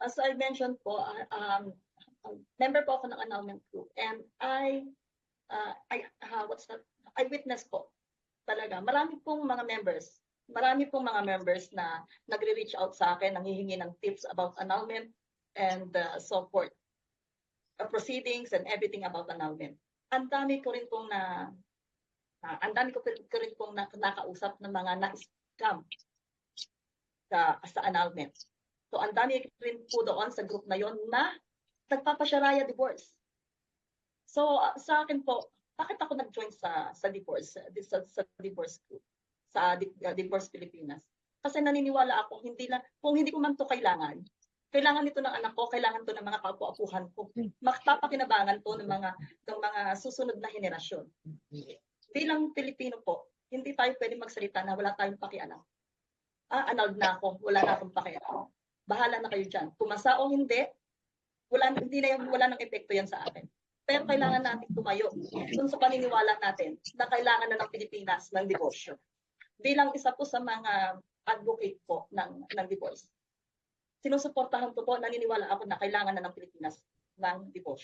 As I mentioned po, member po ako ng annulment group, and what's that? I witness po talaga. Marami pong mga members na nagre-reach out sa akin, nanghihingi ng tips about annulment and so forth, proceedings and everything about annulment. Ang dami ko rin pong nakausap ng mga na-scam sa annulment. So ang dami rin po doon sa group na yon na nagpapasyaraya divorce. So sa akin po, bakit ako nag-join sa divorce group, sa Divorce Pilipinas? Kasi naniniwala ako, kung hindi ko man to kailangan nito ng anak ko, kailangan to ng mga kapu-apuhan ko. Magpapakinabangan to ng mga susunod na henerasyon. Bilang Pilipino po, hindi tayo pwede magsalita na wala tayong pakialam. Annulled na ako, wala na akong pakialam. Bahala na kayo dyan. Pumasa o hindi, wala nang epekto yan sa akin. Pero kailangan natin tumayo dun sa paniniwala natin na kailangan na ng Pilipinas ng diborsyo. Bilang isa po sa mga advocate po ng divorce, sinusuportahan ko po, naniniwala ako na kailangan na ng Pilipinas ng diborsyo.